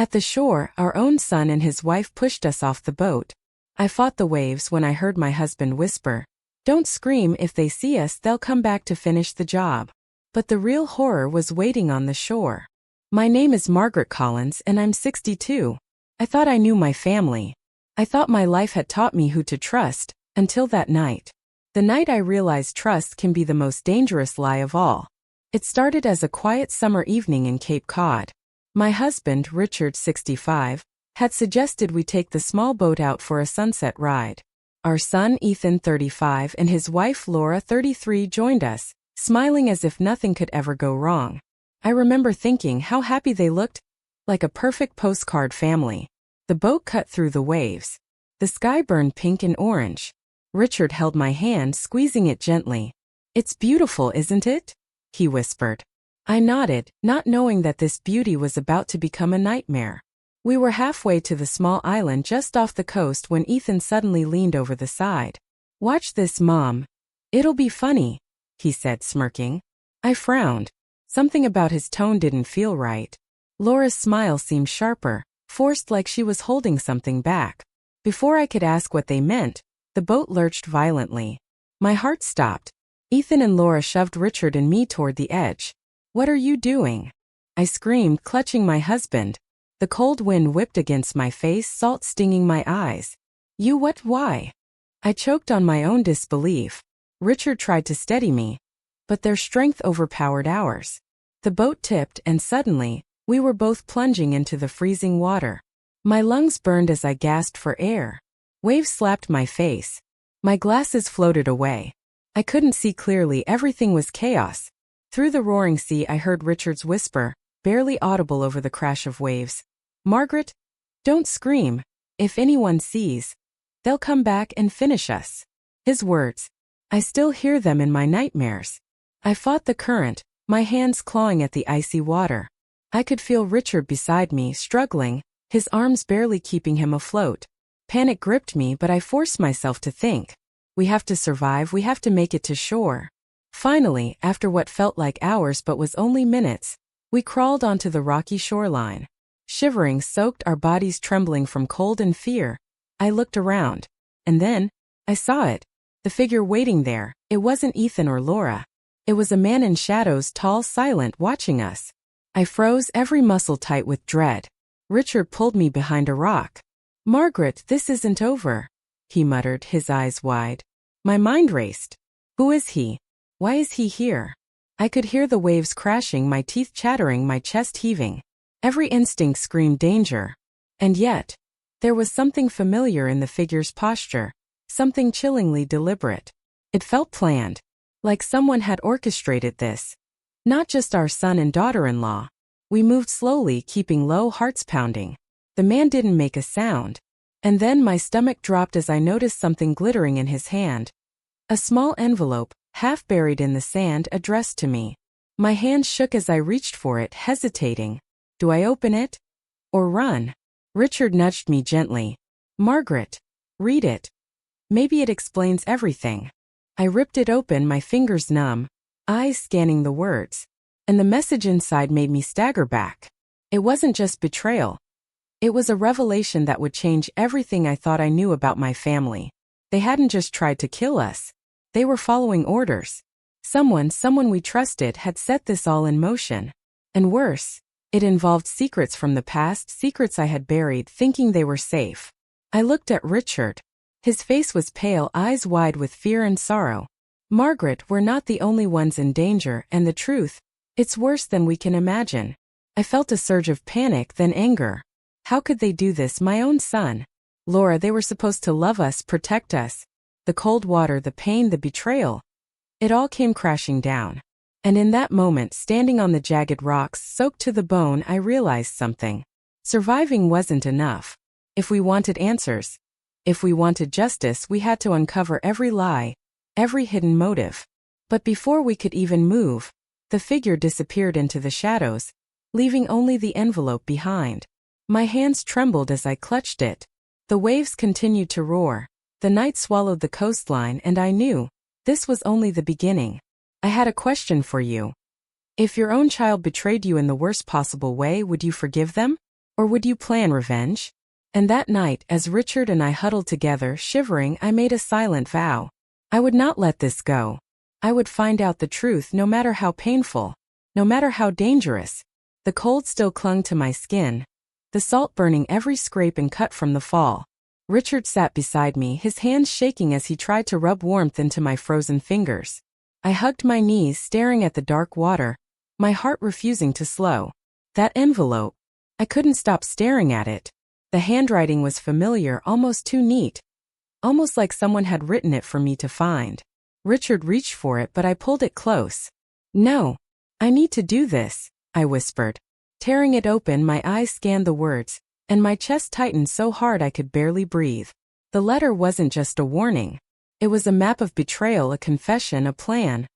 At the shore, our own son and his wife pushed us off the boat. I fought the waves when I heard my husband whisper, "Don't scream, if they see us they'll come back to finish the job." But the real horror was waiting on the shore. My name is Margaret Collins and I'm 62. I thought I knew my family. I thought my life had taught me who to trust, until that night. The night I realized trust can be the most dangerous lie of all. It started as a quiet summer evening in Cape Cod. My husband, Richard, 65, had suggested we take the small boat out for a sunset ride. Our son, Ethan, 35, and his wife, Laura, 33, joined us, smiling as if nothing could ever go wrong. I remember thinking how happy they looked, like a perfect postcard family. The boat cut through the waves. The sky burned pink and orange. Richard held my hand, squeezing it gently. "It's beautiful, isn't it?" he whispered. I nodded, not knowing that this beauty was about to become a nightmare. We were halfway to the small island just off the coast when Ethan suddenly leaned over the side. "Watch this, Mom. It'll be funny," he said, smirking. I frowned. Something about his tone didn't feel right. Laura's smile seemed sharper, forced, like she was holding something back. Before I could ask what they meant, the boat lurched violently. My heart stopped. Ethan and Laura shoved Richard and me toward the edge. "What are you doing?" I screamed, clutching my husband. The cold wind whipped against my face, salt stinging my eyes. "You what? Why?" I choked on my own disbelief. Richard tried to steady me, but their strength overpowered ours. The boat tipped and suddenly, we were both plunging into the freezing water. My lungs burned as I gasped for air. Waves slapped my face. My glasses floated away. I couldn't see clearly, everything was chaos. Through the roaring sea I heard Richard's whisper, barely audible over the crash of waves. "Margaret, don't scream. If anyone sees, they'll come back and finish us." His words. I still hear them in my nightmares. I fought the current, my hands clawing at the icy water. I could feel Richard beside me, struggling, his arms barely keeping him afloat. Panic gripped me, but I forced myself to think. We have to survive, we have to make it to shore. Finally, after what felt like hours but was only minutes, we crawled onto the rocky shoreline. Shivering, soaked, our bodies trembling from cold and fear, I looked around. And then, I saw it. The figure waiting there. It wasn't Ethan or Laura. It was a man in shadows, tall, silent, watching us. I froze, every muscle tight with dread. Richard pulled me behind a rock. "Margaret, this isn't over," he muttered, his eyes wide. My mind raced. Who is he? Why is he here? I could hear the waves crashing, my teeth chattering, my chest heaving. Every instinct screamed danger. And yet, there was something familiar in the figure's posture, something chillingly deliberate. It felt planned, like someone had orchestrated this. Not just our son and daughter-in-law. We moved slowly, keeping low, hearts pounding. The man didn't make a sound. And then my stomach dropped as I noticed something glittering in his hand. A small envelope, half buried in the sand, addressed to me. My hand shook as I reached for it, hesitating. Do I open it? Or run? Richard nudged me gently. "Margaret, read it. Maybe it explains everything." I ripped it open, my fingers numb, eyes scanning the words. And the message inside made me stagger back. It wasn't just betrayal. It was a revelation that would change everything I thought I knew about my family. They hadn't just tried to kill us. They were following orders. Someone we trusted had set this all in motion. And worse, it involved secrets from the past, secrets I had buried, thinking they were safe. I looked at Richard. His face was pale, eyes wide with fear and sorrow. "Margaret, we're not the only ones in danger, and the truth, it's worse than we can imagine." I felt a surge of panic, then anger. How could they do this? My own son. Laura, they were supposed to love us, protect us. The cold water, the pain, the betrayal. It all came crashing down. And in that moment, standing on the jagged rocks, soaked to the bone, I realized something. Surviving wasn't enough. If we wanted answers, if we wanted justice, we had to uncover every lie, every hidden motive. But before we could even move, the figure disappeared into the shadows, leaving only the envelope behind. My hands trembled as I clutched it. The waves continued to roar. The night swallowed the coastline, and I knew this was only the beginning. I had a question for you. If your own child betrayed you in the worst possible way, would you forgive them? Or would you plan revenge? And that night, as Richard and I huddled together, shivering, I made a silent vow. I would not let this go. I would find out the truth no matter how painful, no matter how dangerous. The cold still clung to my skin, the salt burning every scrape and cut from the fall. Richard sat beside me, his hands shaking as he tried to rub warmth into my frozen fingers. I hugged my knees, staring at the dark water, my heart refusing to slow. That envelope. I couldn't stop staring at it. The handwriting was familiar, almost too neat. Almost like someone had written it for me to find. Richard reached for it, but I pulled it close. No. I need to do this, I whispered. Tearing it open, my eyes scanned the words, and my chest tightened so hard I could barely breathe. The letter wasn't just a warning. It was a map of betrayal, a confession, a plan.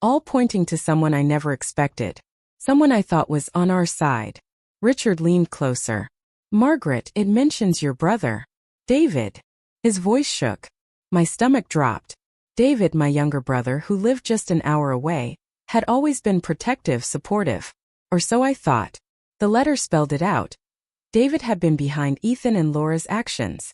All pointing to someone I never expected. Someone I thought was on our side. Richard leaned closer. Margaret, it mentions your brother. David. His voice shook. My stomach dropped. David, my younger brother, who lived just an hour away, had always been protective, supportive. Or so I thought. The letter spelled it out. David had been behind Ethan and Laura's actions.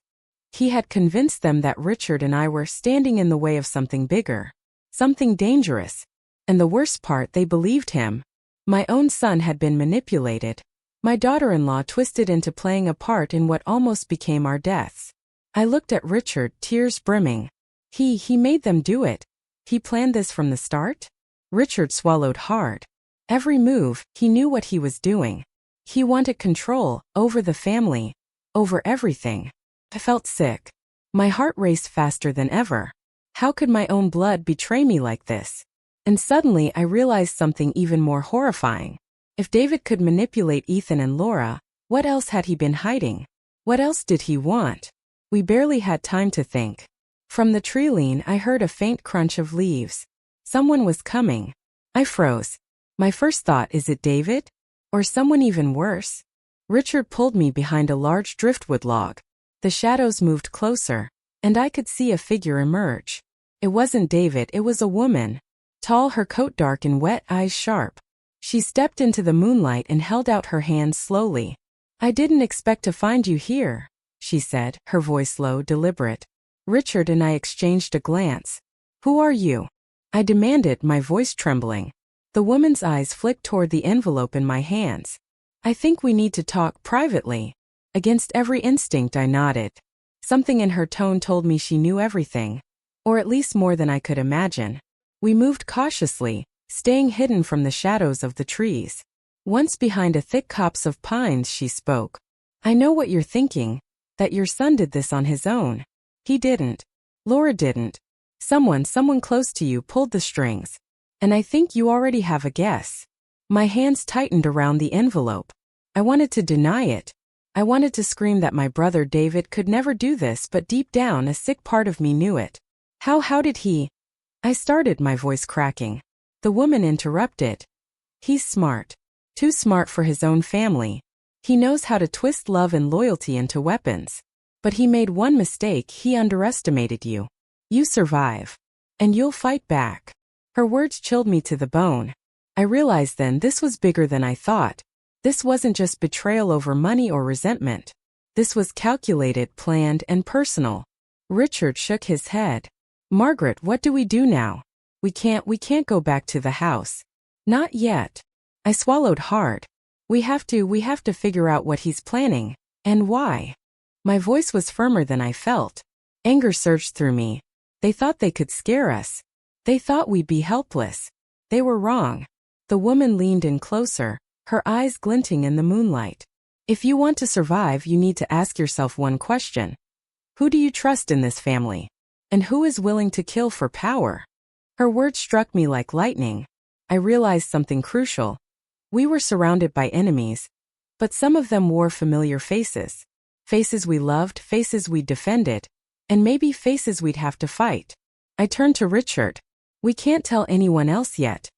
He had convinced them that Richard and I were standing in the way of something bigger. Something dangerous. And the worst part, they believed him. My own son had been manipulated. My daughter-in-law twisted into playing a part in what almost became our deaths. I looked at Richard, tears brimming. He made them do it. He planned this from the start? Richard swallowed hard. Every move, he knew what he was doing. He wanted control, over the family, over everything. I felt sick. My heart raced faster than ever. How could my own blood betray me like this? And suddenly I realized something even more horrifying. If David could manipulate Ethan and Laura, what else had he been hiding? What else did he want? We barely had time to think. From the treeline, I heard a faint crunch of leaves. Someone was coming. I froze. My first thought, is it David? Or someone even worse? Richard pulled me behind a large driftwood log. The shadows moved closer, and I could see a figure emerge. It wasn't David, it was a woman. Tall, her coat dark and wet, eyes sharp. She stepped into the moonlight and held out her hands slowly. I didn't expect to find you here, she said, her voice low, deliberate. Richard and I exchanged a glance. Who are you? I demanded, my voice trembling. The woman's eyes flicked toward the envelope in my hands. I think we need to talk privately. Against every instinct, I nodded. Something in her tone told me she knew everything. Or at least more than I could imagine. We moved cautiously, staying hidden from the shadows of the trees. Once behind a thick copse of pines, she spoke. I know what you're thinking, that your son did this on his own. He didn't. Laura didn't. Someone close to you pulled the strings. And I think you already have a guess. My hands tightened around the envelope. I wanted to deny it. I wanted to scream that my brother David could never do this, but deep down a sick part of me knew it. How did he? I started, my voice cracking. The woman interrupted. He's smart. Too smart for his own family. He knows how to twist love and loyalty into weapons. But he made one mistake, he underestimated you. You survive. And you'll fight back. Her words chilled me to the bone. I realized then this was bigger than I thought. This wasn't just betrayal over money or resentment. This was calculated, planned, and personal. Richard shook his head. Margaret, what do we do now? We can't go back to the house. Not yet. I swallowed hard. We have to figure out what he's planning. And why. My voice was firmer than I felt. Anger surged through me. They thought they could scare us. They thought we'd be helpless. They were wrong. The woman leaned in closer, her eyes glinting in the moonlight. If you want to survive, you need to ask yourself one question. Who do you trust in this family? And who is willing to kill for power? Her words struck me like lightning. I realized something crucial. We were surrounded by enemies, but some of them wore familiar faces. Faces we loved, faces we defended, and maybe faces we'd have to fight. I turned to Richard. We can't tell anyone else yet.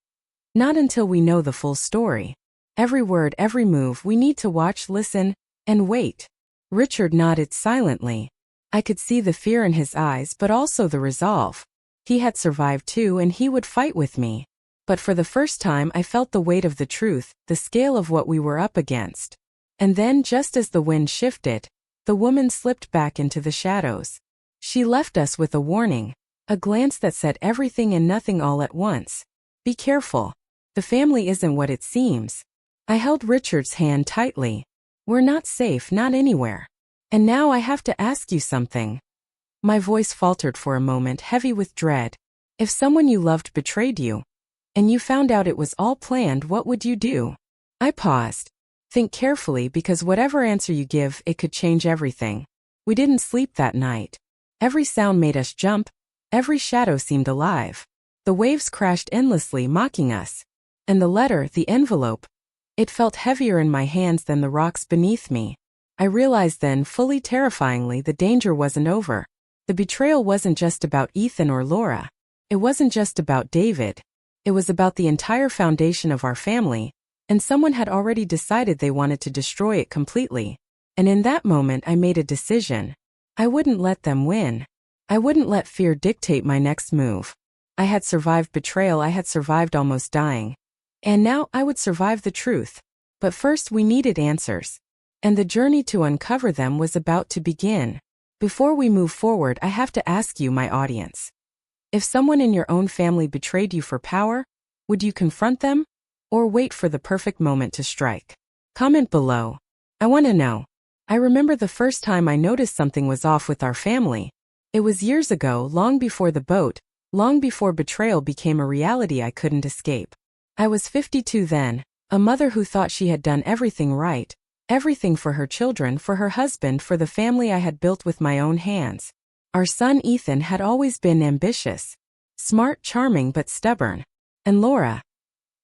Not until we know the full story. Every word, every move, we need to watch, listen, and wait. Richard nodded silently. I could see the fear in his eyes, but also the resolve. He had survived too, and he would fight with me. But for the first time I felt the weight of the truth, the scale of what we were up against. And then, just as the wind shifted, the woman slipped back into the shadows. She left us with a warning, a glance that said everything and nothing all at once. Be careful. The family isn't what it seems. I held Richard's hand tightly. We're not safe, not anywhere. And now I have to ask you something. My voice faltered for a moment, heavy with dread. If someone you loved betrayed you, and you found out it was all planned, what would you do? I paused. Think carefully, because whatever answer you give, it could change everything. We didn't sleep that night. Every sound made us jump. Every shadow seemed alive. The waves crashed endlessly, mocking us. And the letter, the envelope, it felt heavier in my hands than the rocks beneath me. I realized then, fully terrifyingly, the danger wasn't over. The betrayal wasn't just about Ethan or Laura. It wasn't just about David. It was about the entire foundation of our family, and someone had already decided they wanted to destroy it completely. And in that moment I made a decision. I wouldn't let them win. I wouldn't let fear dictate my next move. I had survived betrayal, I had survived almost dying. And now I would survive the truth. But first we needed answers. And the journey to uncover them was about to begin. Before we move forward, I have to ask you, my audience. If someone in your own family betrayed you for power, would you confront them? Or wait for the perfect moment to strike? Comment below. I want to know. I remember the first time I noticed something was off with our family. It was years ago, long before the boat, long before betrayal became a reality I couldn't escape. I was 52 then, a mother who thought she had done everything right, everything for her children, for her husband, for the family I had built with my own hands. Our son Ethan had always been ambitious, smart, charming, but stubborn. And Laura?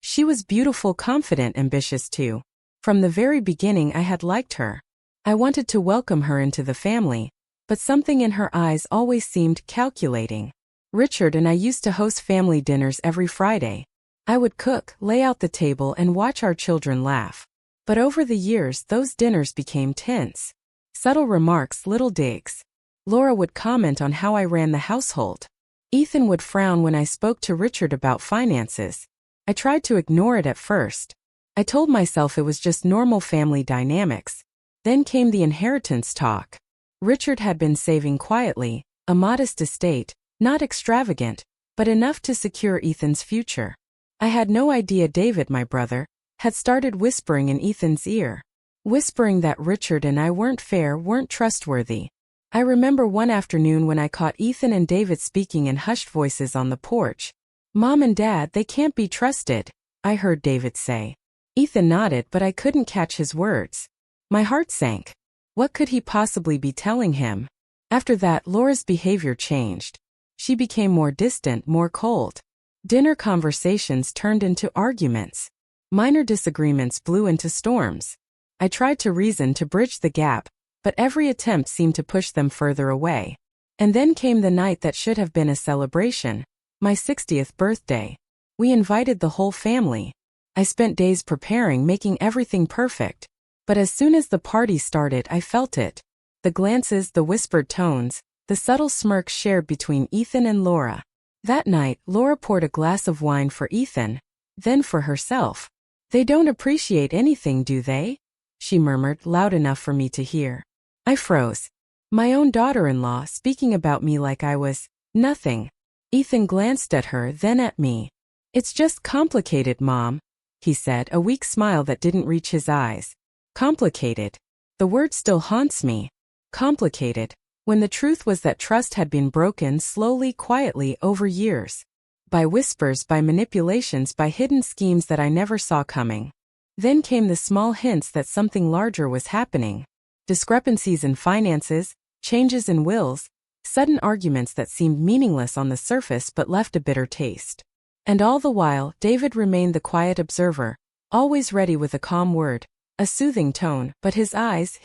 She was beautiful, confident, ambitious too. From the very beginning I had liked her. I wanted to welcome her into the family, but something in her eyes always seemed calculating. Richard and I used to host family dinners every Friday. I would cook, lay out the table, and watch our children laugh. But over the years, those dinners became tense. Subtle remarks, little digs. Laura would comment on how I ran the household. Ethan would frown when I spoke to Richard about finances. I tried to ignore it at first. I told myself it was just normal family dynamics. Then came the inheritance talk. Richard had been saving quietly, a modest estate, not extravagant, but enough to secure Ethan's future. I had no idea David, my brother, had started whispering in Ethan's ear. Whispering that Richard and I weren't fair, weren't trustworthy. I remember one afternoon when I caught Ethan and David speaking in hushed voices on the porch. "Mom and Dad, they can't be trusted," I heard David say. Ethan nodded, but I couldn't catch his words. My heart sank. What could he possibly be telling him? After that, Laura's behavior changed. She became more distant, more cold. Dinner conversations turned into arguments. Minor disagreements blew into storms. I tried to reason, to bridge the gap, but every attempt seemed to push them further away. And then came the night that should have been a celebration, my 60th birthday. We invited the whole family. I spent days preparing, making everything perfect. But as soon as the party started, I felt it. The glances, the whispered tones, the subtle smirks shared between Ethan and Laura. That night, Laura poured a glass of wine for Ethan, then for herself. "They don't appreciate anything, do they?" she murmured, loud enough for me to hear. I froze. My own daughter-in-law speaking about me like I was nothing. Ethan glanced at her, then at me. "It's just complicated, Mom," he said, a weak smile that didn't reach his eyes. Complicated. The word still haunts me. Complicated. When the truth was that trust had been broken slowly, quietly, over years. By whispers, by manipulations, by hidden schemes that I never saw coming. Then came the small hints that something larger was happening. Discrepancies in finances, changes in wills, sudden arguments that seemed meaningless on the surface but left a bitter taste. And all the while, David remained the quiet observer, always ready with a calm word, a soothing tone, but his eyes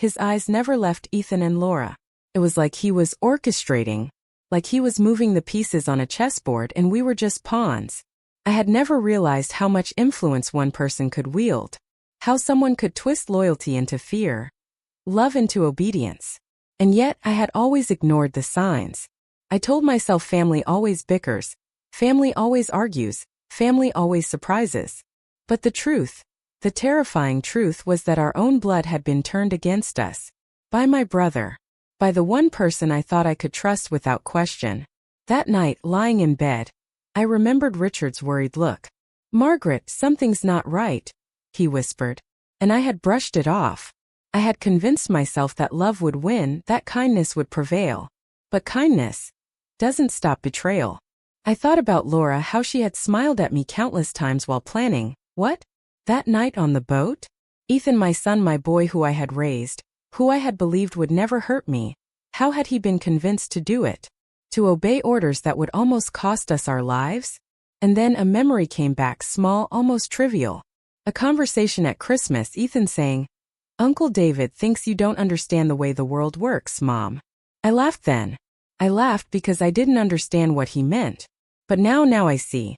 never left Ethan and Laura. It was like he was orchestrating, like he was moving the pieces on a chessboard and we were just pawns. I had never realized how much influence one person could wield, how someone could twist loyalty into fear, love into obedience. And yet, I had always ignored the signs. I told myself family always bickers, family always argues, family always surprises. But the The terrifying truth was that our own blood had been turned against us. By my brother. By the one person I thought I could trust without question. That night, lying in bed, I remembered Richard's worried look. "Margaret, something's not right," he whispered. And I had brushed it off. I had convinced myself that love would win, that kindness would prevail. But kindness doesn't stop betrayal. I thought about Laura, how she had smiled at me countless times while planning. What? That night on the boat? Ethan, my son, my boy who I had raised, who I had believed would never hurt me. How had he been convinced to do it? To obey orders that would almost cost us our lives? And then a memory came back, small, almost trivial. A conversation at Christmas, Ethan saying, "Uncle David thinks you don't understand the way the world works, Mom." I laughed then. I laughed because I didn't understand what he meant. But now I see.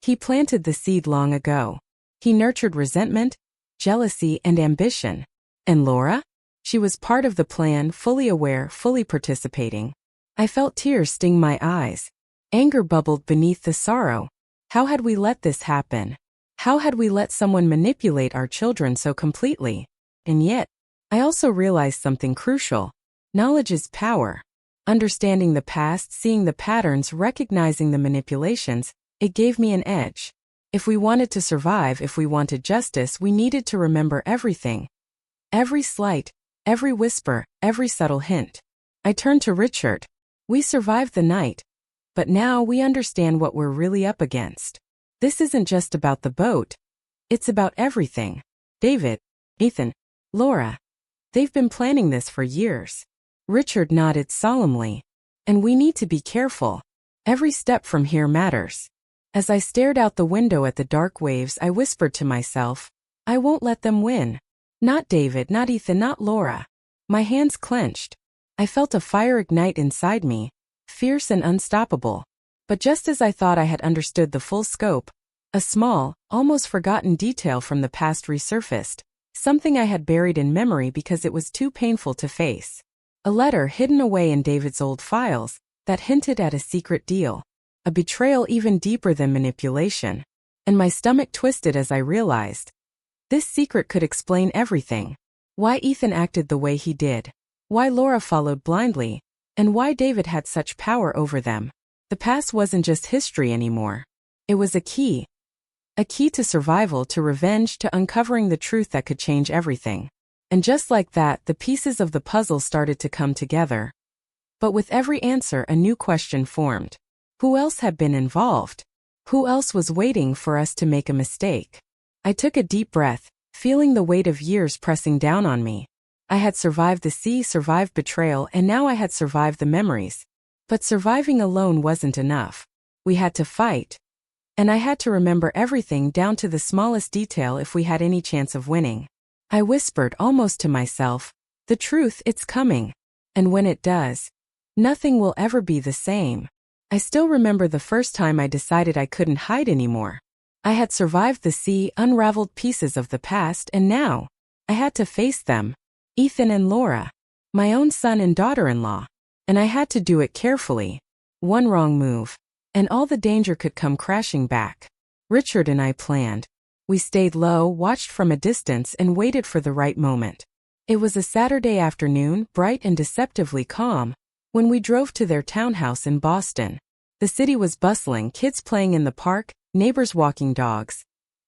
He planted the seed long ago. He nurtured resentment, jealousy, and ambition. And Laura? She was part of the plan, fully aware, fully participating. I felt tears sting my eyes. Anger bubbled beneath the sorrow. How had we let this happen? How had we let someone manipulate our children so completely? And yet, I also realized something crucial. Knowledge is power. Understanding the past, seeing the patterns, recognizing the manipulations, it gave me an edge. If we wanted to survive, if we wanted justice, we needed to remember everything. Every slight, every whisper, every subtle hint. I turned to Richard. We survived the night. But now we understand what we're really up against. This isn't just about the boat. It's about everything. David, Ethan, Laura. They've been planning this for years. Richard nodded solemnly. And we need to be careful. Every step from here matters. As I stared out the window at the dark waves, I whispered to myself, I won't let them win. Not David, not Ethan, not Laura. My hands clenched. I felt a fire ignite inside me, fierce and unstoppable. But just as I thought I had understood the full scope, a small, almost forgotten detail from the past resurfaced, something I had buried in memory because it was too painful to face. A letter hidden away in David's old files that hinted at a secret deal. A betrayal even deeper than manipulation. And my stomach twisted as I realized. This secret could explain everything. Why Ethan acted the way he did. Why Laura followed blindly. And why David had such power over them. The past wasn't just history anymore. It was a key. A key to survival, to revenge, to uncovering the truth that could change everything. And just like that, the pieces of the puzzle started to come together. But with every answer, a new question formed. Who else had been involved? Who else was waiting for us to make a mistake? I took a deep breath, feeling the weight of years pressing down on me. I had survived the sea, survived betrayal, and now I had survived the memories. But surviving alone wasn't enough. We had to fight. And I had to remember everything down to the smallest detail if we had any chance of winning. I whispered almost to myself, the truth, it's coming. And when it does, nothing will ever be the same. I still remember the first time I decided I couldn't hide anymore. I had survived the sea, unraveled pieces of the past, and now I had to face them. Ethan and Laura, my own son and daughter-in-law. And I had to do it carefully. One wrong move, and all the danger could come crashing back. Richard and I planned. We stayed low, watched from a distance, and waited for the right moment. It was a Saturday afternoon, bright and deceptively calm, when we drove to their townhouse in Boston. The city was bustling, kids playing in the park, neighbors walking dogs.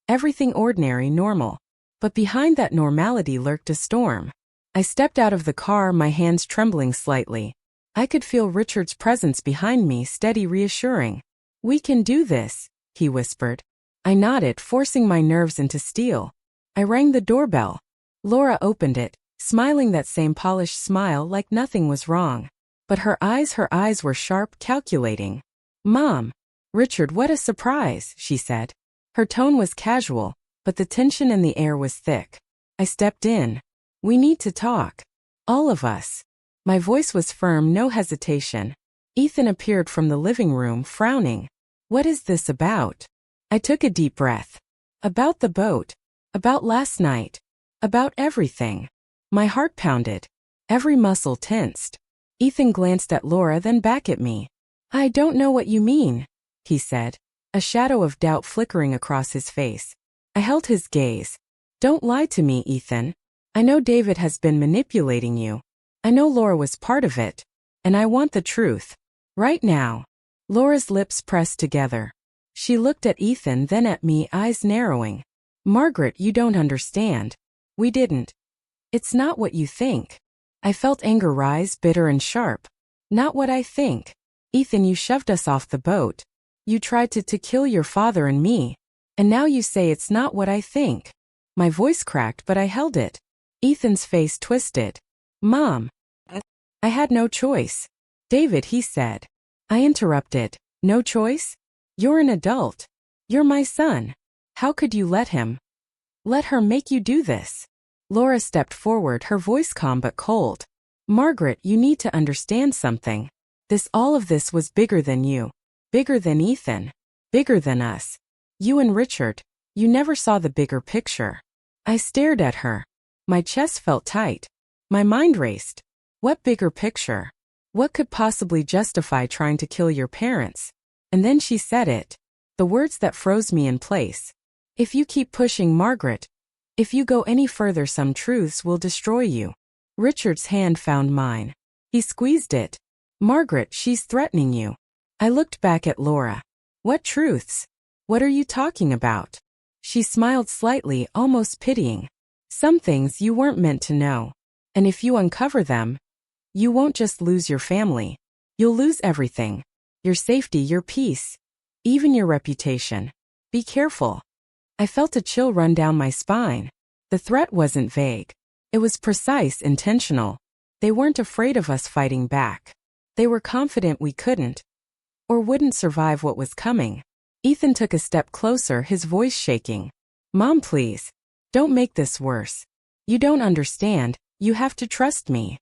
Everything ordinary, normal. But behind that normality lurked a storm. I stepped out of the car, my hands trembling slightly. I could feel Richard's presence behind me, steady, reassuring. "We can do this," he whispered. I nodded, forcing my nerves into steel. I rang the doorbell. Laura opened it, smiling that same polished smile like nothing was wrong. But her eyes were sharp, calculating. "Mom." "Richard, what a surprise," she said. Her tone was casual, but the tension in the air was thick. I stepped in. "We need to talk. All of us." My voice was firm, no hesitation. Ethan appeared from the living room, frowning. "What is this about?" I took a deep breath. "About the boat. About last night. About everything." My heart pounded. Every muscle tensed. Ethan glanced at Laura, then back at me. "I don't know what you mean," he said, a shadow of doubt flickering across his face. I held his gaze. Don't lie to me, Ethan. I know David has been manipulating you. I know Laura was part of it. And I want the truth. Right now. Laura's lips pressed together. She looked at Ethan, then at me, eyes narrowing. Margaret, you don't understand. We didn't. It's not what you think. I felt anger rise, bitter and sharp. Not what I think. Ethan, you shoved us off the boat. You tried to kill your father and me. And now you say it's not what I think. My voice cracked, but I held it. Ethan's face twisted. Mom. I had no choice. David, he said. I interrupted. No choice? You're an adult. You're my son. How could you let him? Let her make you do this? Laura stepped forward, her voice calm but cold. Margaret, you need to understand something. All of this was bigger than you. Bigger than Ethan. Bigger than us. You and Richard. You never saw the bigger picture. I stared at her. My chest felt tight. My mind raced. What bigger picture? What could possibly justify trying to kill your parents? And then she said it. The words that froze me in place. If you keep pushing, Margaret. If you go any further, some truths will destroy you. Richard's hand found mine. He squeezed it. Margaret, she's threatening you. I looked back at Laura. What truths? What are you talking about? She smiled slightly, almost pitying. Some things you weren't meant to know. And if you uncover them, you won't just lose your family. You'll lose everything. Your safety, your peace. Even your reputation. Be careful. I felt a chill run down my spine. The threat wasn't vague. It was precise, intentional. They weren't afraid of us fighting back. They were confident we couldn't. Or wouldn't survive what was coming. Ethan took a step closer, his voice shaking. Mom, please. Don't make this worse. You don't understand. You have to trust me.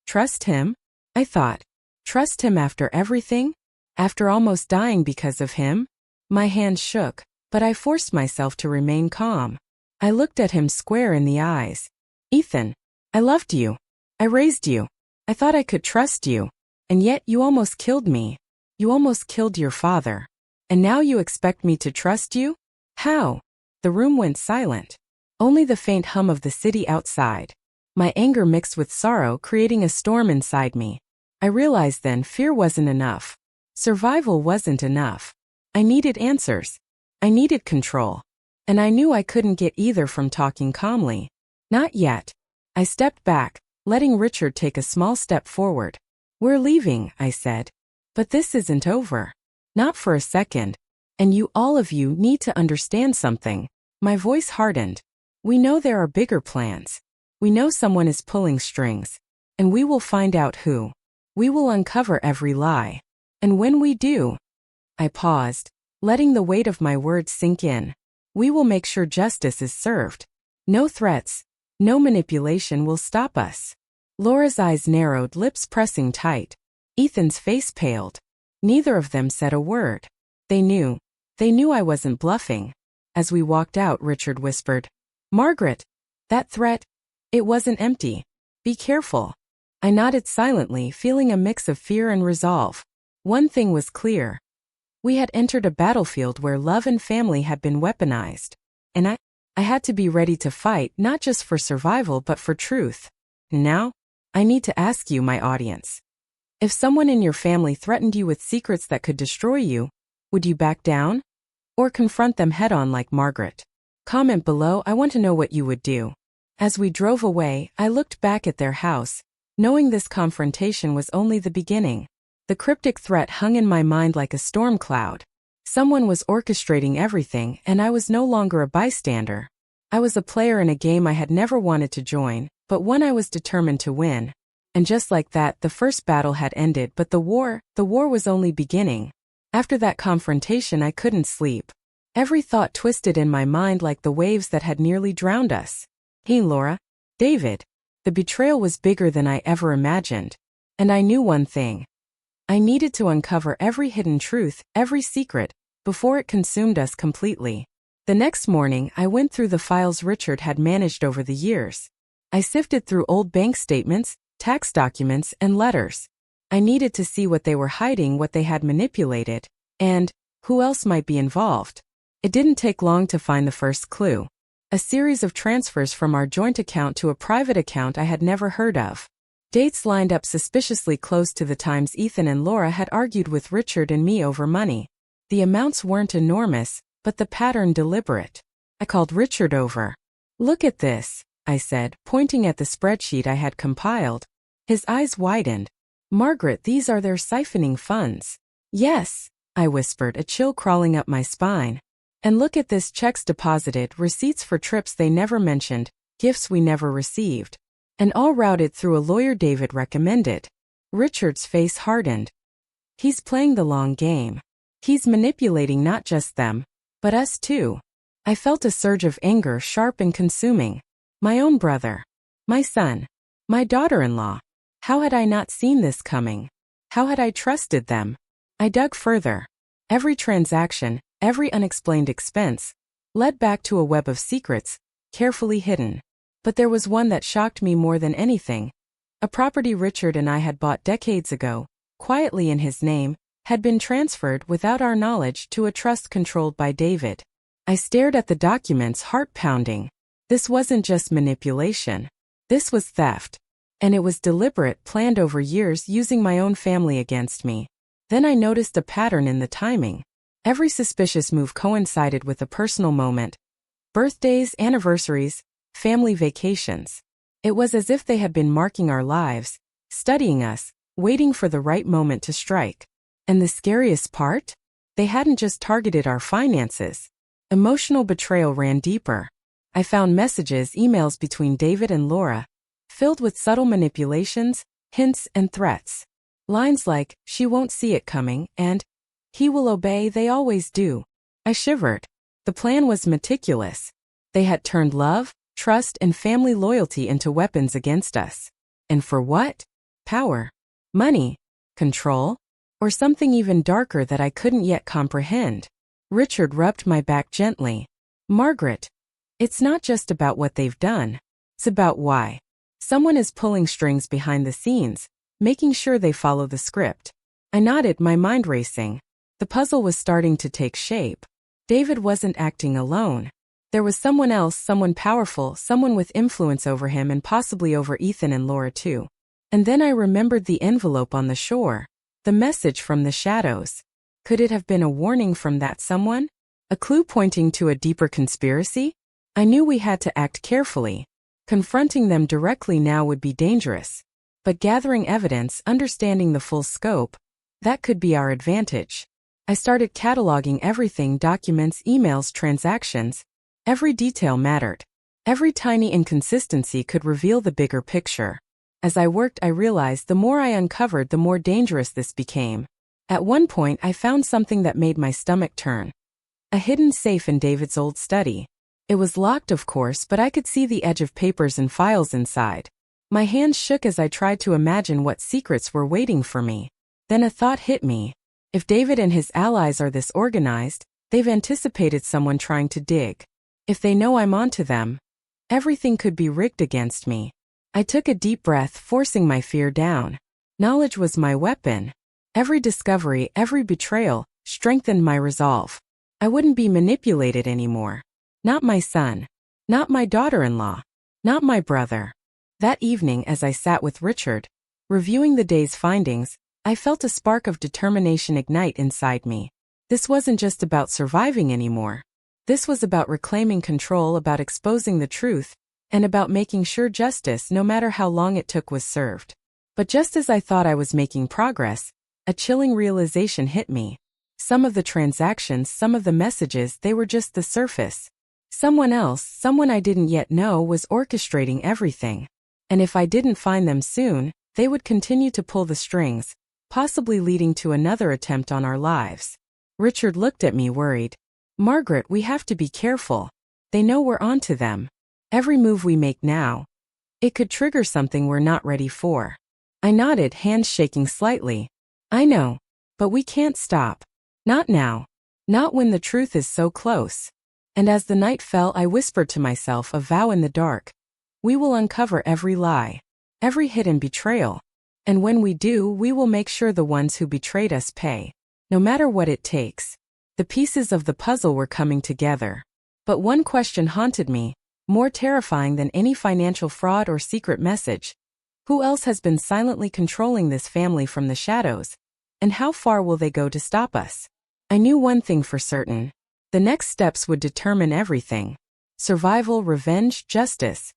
Trust him? I thought. Trust him after everything? After almost dying because of him? My hands shook, but I forced myself to remain calm. I looked at him square in the eyes. Ethan, I loved you. I raised you. I thought I could trust you. And yet you almost killed me. You almost killed your father. And now you expect me to trust you? How? The room went silent. Only the faint hum of the city outside. My anger mixed with sorrow, creating a storm inside me. I realized then fear wasn't enough. Survival wasn't enough. I needed answers. I needed control. And I knew I couldn't get either from talking calmly. Not yet. I stepped back, letting Richard take a small step forward. We're leaving, I said. But this isn't over. Not for a second. And all of you need to understand something. My voice hardened. We know there are bigger plans. We know someone is pulling strings. And we will find out who. We will uncover every lie. And when we do, I paused, letting the weight of my words sink in. We will make sure justice is served. No threats, no manipulation will stop us. Laura's eyes narrowed, lips pressing tight. Ethan's face paled. Neither of them said a word. They knew I wasn't bluffing. As we walked out, Richard whispered, Margaret, that threat, it wasn't empty. Be careful. I nodded silently, feeling a mix of fear and resolve. One thing was clear. We had entered a battlefield where love and family had been weaponized. And I had to be ready to fight, not just for survival but for truth. Now, I need to ask you, my audience. If someone in your family threatened you with secrets that could destroy you, would you back down? Or confront them head-on like Margaret? Comment below, I want to know what you would do. As we drove away, I looked back at their house, knowing this confrontation was only the beginning. The cryptic threat hung in my mind like a storm cloud. Someone was orchestrating everything, and I was no longer a bystander. I was a player in a game I had never wanted to join, but one I was determined to win. And just like that, the first battle had ended, but the war was only beginning. After that confrontation, I couldn't sleep. Every thought twisted in my mind like the waves that had nearly drowned us. Hey Laura, David, the betrayal was bigger than I ever imagined. And I knew one thing. I needed to uncover every hidden truth, every secret, before it consumed us completely. The next morning, I went through the files Richard had managed over the years. I sifted through old bank statements, tax documents, and letters. I needed to see what they were hiding, what they had manipulated, and who else might be involved. It didn't take long to find the first clue. A series of transfers from our joint account to a private account I had never heard of. Dates lined up suspiciously close to the times Ethan and Laura had argued with Richard and me over money. The amounts weren't enormous, but the pattern deliberate. I called Richard over. "Look at this," I said, pointing at the spreadsheet I had compiled. His eyes widened. "Margaret, these are their siphoning funds." "Yes," I whispered, a chill crawling up my spine. "And look at this, checks deposited, receipts for trips they never mentioned, gifts we never received. And all routed through a lawyer David recommended." Richard's face hardened. "He's playing the long game. He's manipulating not just them, but us too." I felt a surge of anger, sharp and consuming. My own brother. My son. My daughter-in-law. How had I not seen this coming? How had I trusted them? I dug further. Every transaction, every unexplained expense, led back to a web of secrets, carefully hidden. But there was one that shocked me more than anything. A property Richard and I had bought decades ago, quietly in his name, had been transferred without our knowledge to a trust controlled by David. I stared at the documents, heart pounding. This wasn't just manipulation. This was theft. And it was deliberate, planned over years, using my own family against me. Then I noticed a pattern in the timing. Every suspicious move coincided with a personal moment. Birthdays, anniversaries, family vacations. It was as if they had been marking our lives, studying us, waiting for the right moment to strike. And the scariest part? They hadn't just targeted our finances. Emotional betrayal ran deeper. I found messages, emails between David and Laura, filled with subtle manipulations, hints, and threats. Lines like, "She won't see it coming," and "He will obey, they always do." I shivered. The plan was meticulous. They had turned love, trust, and family loyalty into weapons against us. And for what? Power. Money. Control. Or something even darker that I couldn't yet comprehend. Richard rubbed my back gently. "Margaret, it's not just about what they've done. It's about why. Someone is pulling strings behind the scenes, making sure they follow the script." I nodded, my mind racing. The puzzle was starting to take shape. David wasn't acting alone. There was someone else, someone powerful, someone with influence over him and possibly over Ethan and Laura too. And then I remembered the envelope on the shore. The message from the shadows. Could it have been a warning from that someone? A clue pointing to a deeper conspiracy? I knew we had to act carefully. Confronting them directly now would be dangerous. But gathering evidence, understanding the full scope, that could be our advantage. I started cataloging everything, documents, emails, transactions. Every detail mattered. Every tiny inconsistency could reveal the bigger picture. As I worked, I realized the more I uncovered, the more dangerous this became. At one point, I found something that made my stomach turn. A hidden safe in David's old study. It was locked, of course, but I could see the edge of papers and files inside. My hands shook as I tried to imagine what secrets were waiting for me. Then a thought hit me. If David and his allies are this organized, they've anticipated someone trying to dig. If they know I'm onto them, everything could be rigged against me. I took a deep breath, forcing my fear down. Knowledge was my weapon. Every discovery, every betrayal, strengthened my resolve. I wouldn't be manipulated anymore. Not my son. Not my daughter-in-law. Not my brother. That evening, as I sat with Richard, reviewing the day's findings, I felt a spark of determination ignite inside me. This wasn't just about surviving anymore. This was about reclaiming control, about exposing the truth, and about making sure justice, no matter how long it took, was served. But just as I thought I was making progress, a chilling realization hit me. Some of the transactions, some of the messages, they were just the surface. Someone else, someone I didn't yet know, was orchestrating everything. And if I didn't find them soon, they would continue to pull the strings, possibly leading to another attempt on our lives. Richard looked at me, worried. "Margaret, we have to be careful. They know we're onto them. Every move we make now, it could trigger something we're not ready for." I nodded, hands shaking slightly. "I know. But we can't stop. Not now. Not when the truth is so close." And as the night fell, I whispered to myself, a vow in the dark. We will uncover every lie, every hidden betrayal. And when we do, we will make sure the ones who betrayed us pay. No matter what it takes. The pieces of the puzzle were coming together. But one question haunted me, more terrifying than any financial fraud or secret message. Who else has been silently controlling this family from the shadows? And how far will they go to stop us? I knew one thing for certain. The next steps would determine everything. Survival, revenge, justice.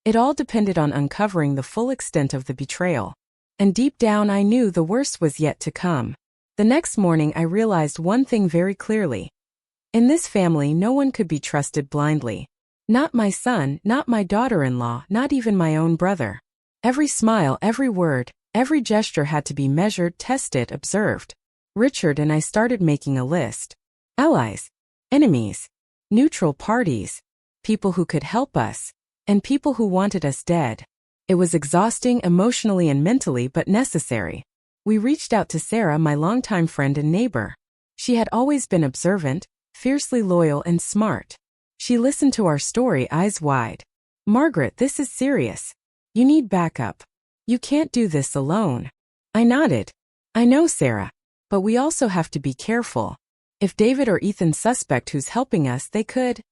It all depended on uncovering the full extent of the betrayal. And deep down I knew the worst was yet to come. The next morning I realized one thing very clearly. In this family no one could be trusted blindly. Not my son, not my daughter-in-law, not even my own brother. Every smile, every word, every gesture had to be measured, tested, observed. Richard and I started making a list. Allies, enemies, neutral parties, people who could help us, and people who wanted us dead. It was exhausting emotionally and mentally, but necessary. We reached out to Sarah, my longtime friend and neighbor. She had always been observant, fiercely loyal and smart. She listened to our story eyes wide. "Margaret, this is serious. You need backup. You can't do this alone." I nodded. "I know, Sarah. But we also have to be careful. If David or Ethan suspect who's helping us, they could..."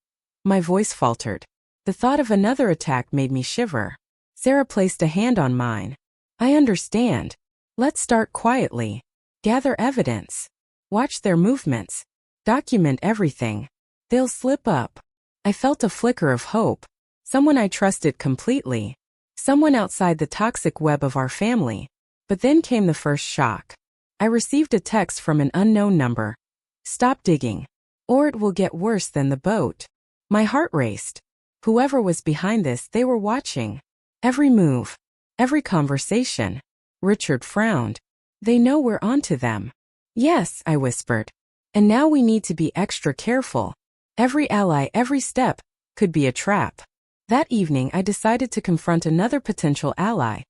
My voice faltered. The thought of another attack made me shiver. Sarah placed a hand on mine. "I understand. Let's start quietly. Gather evidence. Watch their movements. Document everything. They'll slip up." I felt a flicker of hope. Someone I trusted completely. Someone outside the toxic web of our family. But then came the first shock. I received a text from an unknown number. "Stop digging, or it will get worse than the boat." My heart raced. Whoever was behind this, they were watching. Every move. Every conversation. Richard frowned. "They know we're onto them." "Yes," I whispered. "And now we need to be extra careful. Every ally, every step, could be a trap." That evening I decided to confront another potential ally.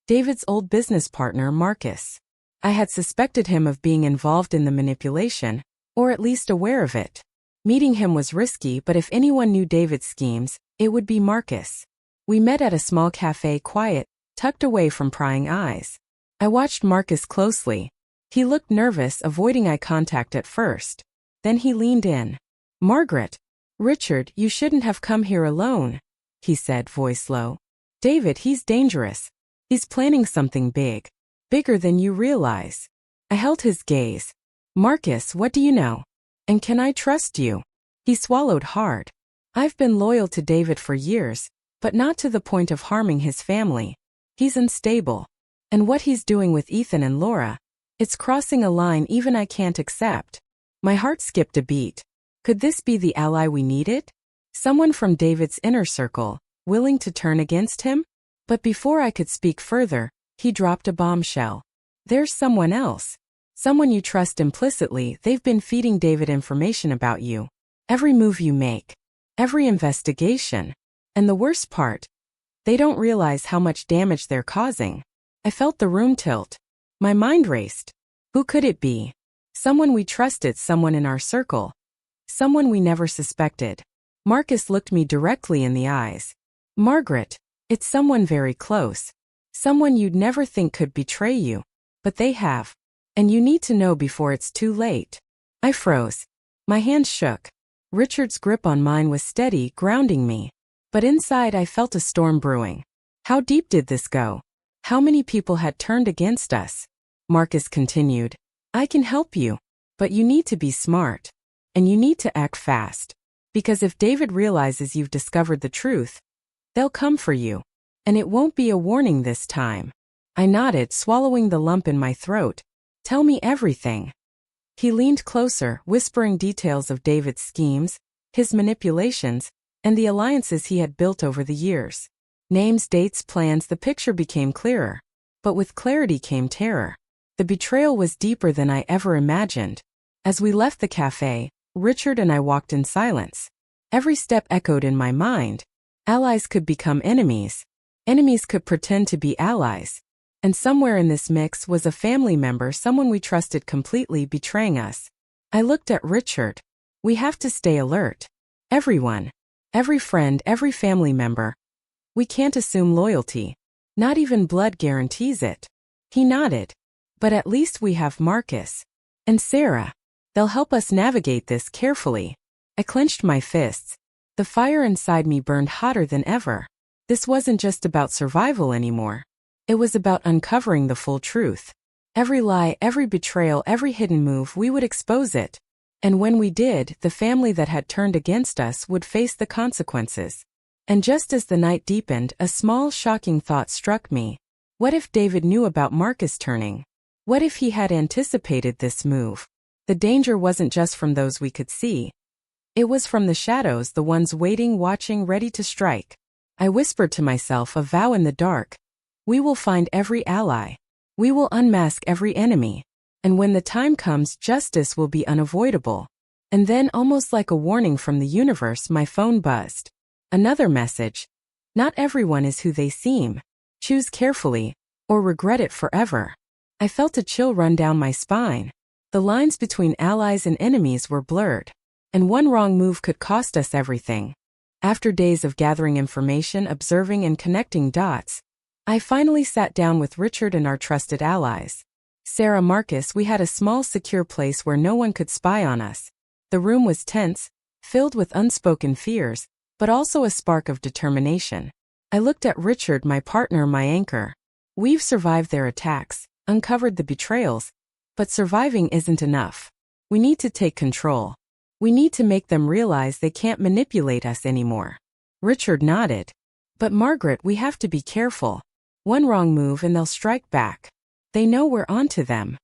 David's old business partner, Marcus. I had suspected him of being involved in the manipulation, or at least aware of it. Meeting him was risky, but if anyone knew David's schemes, it would be Marcus. We met at a small cafe, quiet, tucked away from prying eyes. I watched Marcus closely. He looked nervous, avoiding eye contact at first. Then he leaned in. "Margaret. Richard, you shouldn't have come here alone," he said, voice low. "David, he's dangerous. He's planning something big. Bigger than you realize." I held his gaze. "Marcus, what do you know? And can I trust you?" He swallowed hard. "I've been loyal to David for years, but not to the point of harming his family. He's unstable. And what he's doing with Ethan and Laura, it's crossing a line even I can't accept." My heart skipped a beat. Could this be the ally we needed? Someone from David's inner circle, willing to turn against him? But before I could speak further, he dropped a bombshell. "There's someone else. Someone you trust implicitly. They've been feeding David information about you. Every move you make. Every investigation. And the worst part, they don't realize how much damage they're causing." I felt the room tilt. My mind raced. Who could it be? Someone we trusted, someone in our circle. Someone we never suspected. Marcus looked me directly in the eyes. "Margaret, it's someone very close. Someone you'd never think could betray you. But they have. And you need to know before it's too late." I froze. My hands shook. Richard's grip on mine was steady, grounding me. But inside I felt a storm brewing. How deep did this go? How many people had turned against us? Marcus continued. "I can help you. But you need to be smart. And you need to act fast. Because if David realizes you've discovered the truth, they'll come for you. And it won't be a warning this time." I nodded, swallowing the lump in my throat. "Tell me everything." He leaned closer, whispering details of David's schemes, his manipulations, and the alliances he had built over the years. Names, dates, plans, the picture became clearer. But with clarity came terror. The betrayal was deeper than I ever imagined. As we left the cafe, Richard and I walked in silence. Every step echoed in my mind. Allies could become enemies. Enemies could pretend to be allies. And somewhere in this mix was a family member, someone we trusted completely, betraying us. I looked at Richard. "We have to stay alert. Everyone. Every friend, every family member. We can't assume loyalty. Not even blood guarantees it." He nodded. "But at least we have Marcus. And Sarah. They'll help us navigate this carefully." I clenched my fists. The fire inside me burned hotter than ever. This wasn't just about survival anymore. It was about uncovering the full truth. Every lie, every betrayal, every hidden move, we would expose it. And when we did, the family that had turned against us would face the consequences. And just as the night deepened, a small, shocking thought struck me. What if David knew about Marcus turning? What if he had anticipated this move? The danger wasn't just from those we could see. It was from the shadows, the ones waiting, watching, ready to strike. I whispered to myself a vow in the dark. We will find every ally. We will unmask every enemy. And when the time comes, justice will be unavoidable. And then, almost like a warning from the universe, my phone buzzed. Another message. Not everyone is who they seem. Choose carefully, or regret it forever. I felt a chill run down my spine. The lines between allies and enemies were blurred. And one wrong move could cost us everything. After days of gathering information, observing, and connecting dots, I finally sat down with Richard and our trusted allies. Sarah, Marcus, we had a small, secure place where no one could spy on us. The room was tense, filled with unspoken fears, but also a spark of determination. I looked at Richard, my partner, my anchor. We've survived their attacks, uncovered the betrayals, but surviving isn't enough. We need to take control. We need to make them realize they can't manipulate us anymore. Richard nodded. But Margaret, we have to be careful. One wrong move and they'll strike back. They know we're onto them.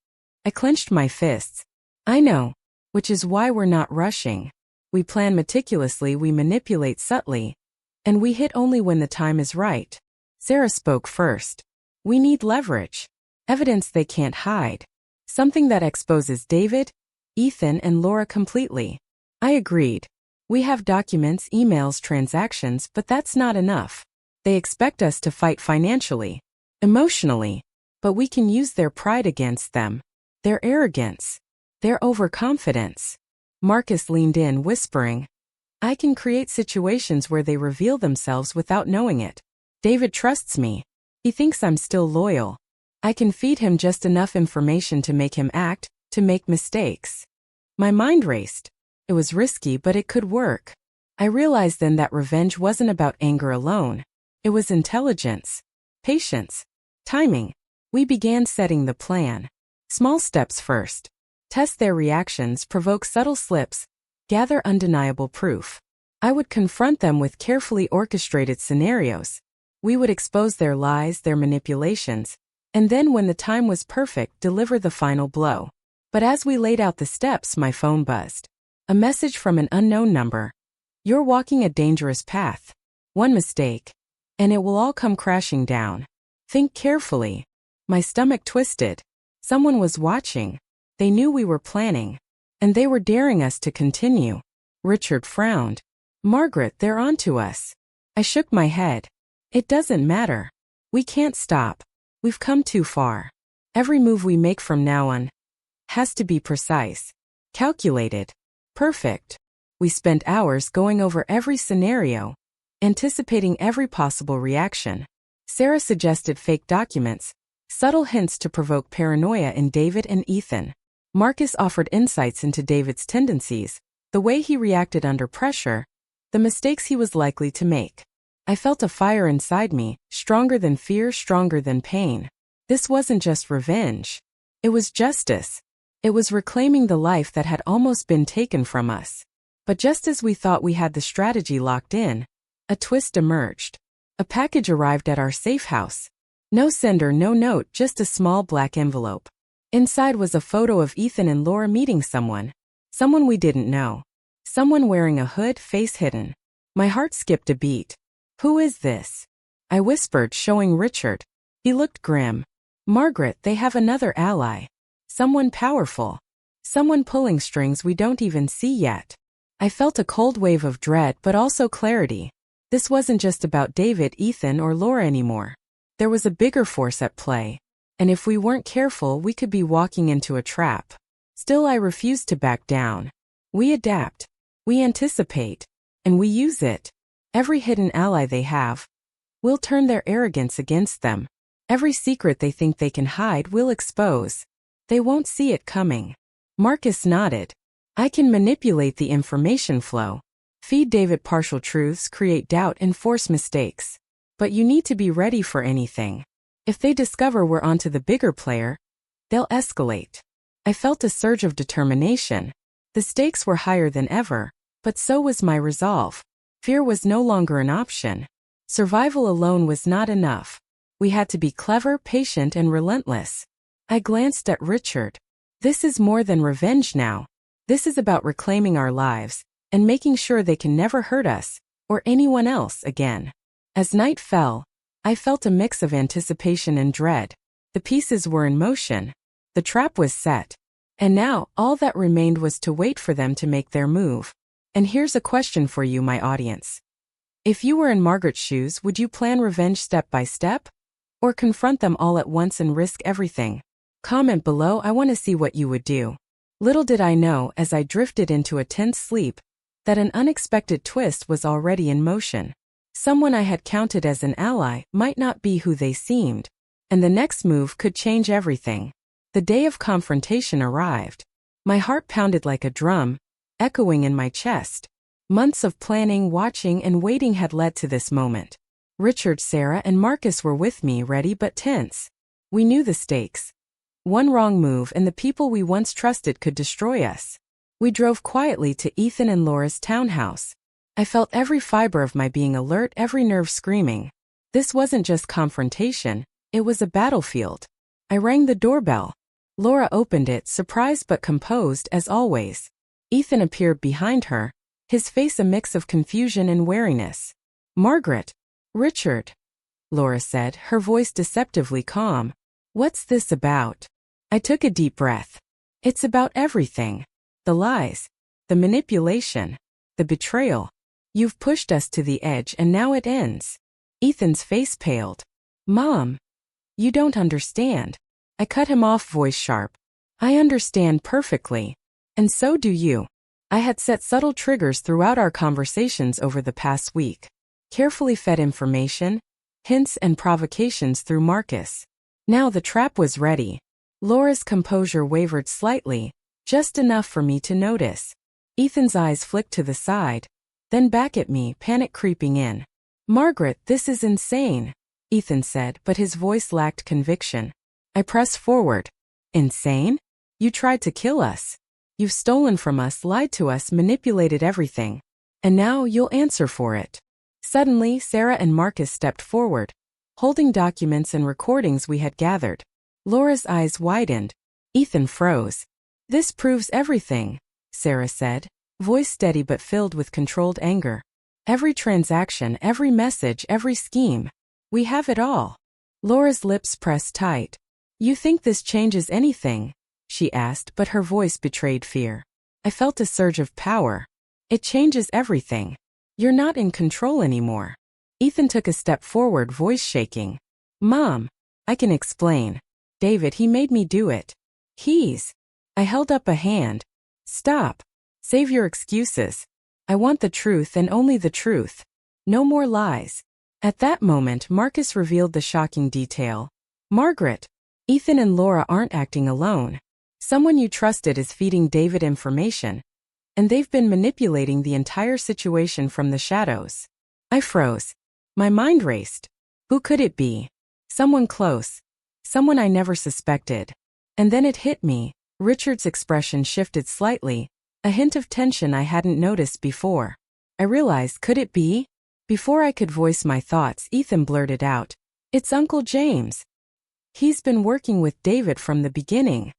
I clenched my fists. I know. Which is why we're not rushing. We plan meticulously, we manipulate subtly. And we hit only when the time is right. Sarah spoke first. We need leverage. Evidence they can't hide. Something that exposes David, Ethan, and Laura completely. I agreed. We have documents, emails, transactions, but that's not enough. They expect us to fight financially, emotionally, but we can use their pride against them, their arrogance, their overconfidence. Marcus leaned in, whispering, I can create situations where they reveal themselves without knowing it. David trusts me. He thinks I'm still loyal. I can feed him just enough information to make him act, to make mistakes. My mind raced. It was risky, but it could work. I realized then that revenge wasn't about anger alone. It was intelligence, patience, timing. We began setting the plan. Small steps first. Test their reactions, provoke subtle slips, gather undeniable proof. I would confront them with carefully orchestrated scenarios. We would expose their lies, their manipulations, and then when the time was perfect, deliver the final blow. But as we laid out the steps, my phone buzzed. A message from an unknown number. You're walking a dangerous path. One mistake, and it will all come crashing down. Think carefully. My stomach twisted. Someone was watching. They knew we were planning. And they were daring us to continue. Richard frowned. Margaret, they're onto us. I shook my head. It doesn't matter. We can't stop. We've come too far. Every move we make from now on has to be precise, calculated, perfect. We spent hours going over every scenario, anticipating every possible reaction. Sarah suggested fake documents, subtle hints to provoke paranoia in David and Ethan. Marcus offered insights into David's tendencies, the way he reacted under pressure, the mistakes he was likely to make. I felt a fire inside me, stronger than fear, stronger than pain. This wasn't just revenge. It was justice. It was reclaiming the life that had almost been taken from us. But just as we thought we had the strategy locked in, a twist emerged. A package arrived at our safe house. No sender, no note, just a small black envelope. Inside was a photo of Ethan and Laura meeting someone. Someone we didn't know. Someone wearing a hood, face hidden. My heart skipped a beat. Who is this? I whispered, showing Richard. He looked grim. Margaret, they have another ally. Someone powerful. Someone pulling strings we don't even see yet. I felt a cold wave of dread but also clarity. This wasn't just about David, Ethan, or Laura anymore. There was a bigger force at play. And if we weren't careful, we could be walking into a trap. Still, I refused to back down. We adapt. We anticipate. And we use it. Every hidden ally they have, we'll turn their arrogance against them. Every secret they think they can hide, we'll expose. They won't see it coming. Marcus nodded. I can manipulate the information flow. Feed David partial truths, create doubt, and force mistakes. But you need to be ready for anything. If they discover we're onto the bigger player, they'll escalate. I felt a surge of determination. The stakes were higher than ever, but so was my resolve. Fear was no longer an option. Survival alone was not enough. We had to be clever, patient, and relentless. I glanced at Richard. This is more than revenge now. This is about reclaiming our lives and making sure they can never hurt us or anyone else again. As night fell, I felt a mix of anticipation and dread. The pieces were in motion. The trap was set. And now, all that remained was to wait for them to make their move. And here's a question for you, my audience. If you were in Margaret's shoes, would you plan revenge step by step? Or confront them all at once and risk everything? Comment below, I want to see what you would do. Little did I know, as I drifted into a tense sleep, that an unexpected twist was already in motion. Someone I had counted as an ally might not be who they seemed, and the next move could change everything. The day of confrontation arrived. My heart pounded like a drum, echoing in my chest. Months of planning, watching, and waiting had led to this moment. Richard, Sarah, and Marcus were with me, ready but tense. We knew the stakes. One wrong move and the people we once trusted could destroy us. We drove quietly to Ethan and Laura's townhouse. I felt every fiber of my being alert, every nerve screaming. This wasn't just confrontation, it was a battlefield. I rang the doorbell. Laura opened it, surprised but composed as always. Ethan appeared behind her, his face a mix of confusion and wariness. "Margaret." "Richard," Laura said, her voice deceptively calm. "What's this about?" I took a deep breath. "It's about everything. The lies, the manipulation, the betrayal. You've pushed us to the edge and now it ends." Ethan's face paled. "Mom, you don't understand." I cut him off, voice sharp. "I understand perfectly. And so do you." I had set subtle triggers throughout our conversations over the past week. Carefully fed information, hints and provocations through Marcus. Now the trap was ready. Laura's composure wavered slightly, just enough for me to notice. Ethan's eyes flicked to the side, then back at me, panic creeping in. "Margaret, this is insane," Ethan said, but his voice lacked conviction. I pressed forward. "Insane? You tried to kill us. You've stolen from us, lied to us, manipulated everything. And now you'll answer for it." Suddenly, Sarah and Marcus stepped forward, holding documents and recordings we had gathered. Laura's eyes widened. Ethan froze. "This proves everything," Sarah said, voice steady but filled with controlled anger. "Every transaction, every message, every scheme. We have it all." Laura's lips pressed tight. "You think this changes anything?" she asked, but her voice betrayed fear. I felt a surge of power. "It changes everything. You're not in control anymore." Ethan took a step forward, voice shaking. "Mom, I can explain. David, he made me do it. I held up a hand. "Stop. Save your excuses. I want the truth and only the truth. No more lies." At that moment, Marcus revealed the shocking detail. "Margaret, Ethan and Laura aren't acting alone. Someone you trusted is feeding David information, and they've been manipulating the entire situation from the shadows." I froze. My mind raced. Who could it be? Someone close. Someone I never suspected. And then it hit me. Richard's expression shifted slightly, a hint of tension I hadn't noticed before. I realized, could it be? Before I could voice my thoughts, Ethan blurted out, "It's Uncle James. He's been working with David from the beginning."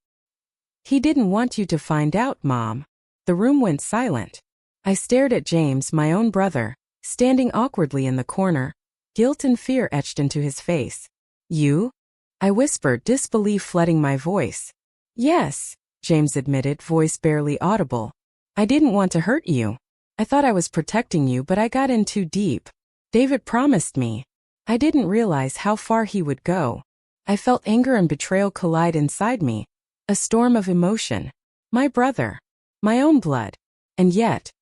"He didn't want you to find out, Mom." The room went silent. I stared at James, my own brother, standing awkwardly in the corner, guilt and fear etched into his face. "You?" I whispered, disbelief flooding my voice. "Yes," James admitted, voice barely audible. "I didn't want to hurt you. I thought I was protecting you, but I got in too deep. David promised me." I didn't realize how far he would go. I felt anger and betrayal collide inside me, a storm of emotion. My brother. My own blood. And yet,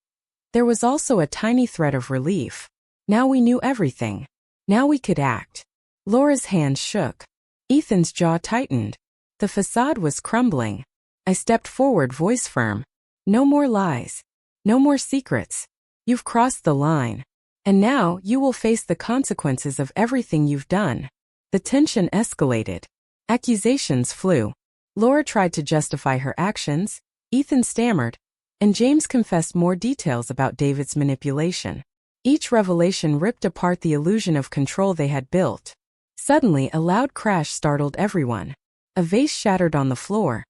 there was also a tiny thread of relief. Now we knew everything. Now we could act. Laura's hands shook. Ethan's jaw tightened. The facade was crumbling. I stepped forward, voice firm. "No more lies. No more secrets. You've crossed the line. And now you will face the consequences of everything you've done. The tension escalated. Accusations flew. Laura tried to justify her actions, Ethan stammered, and James confessed more details about David's manipulation. Each revelation ripped apart the illusion of control they had built. Suddenly, a loud crash startled everyone. A vase shattered on the floor.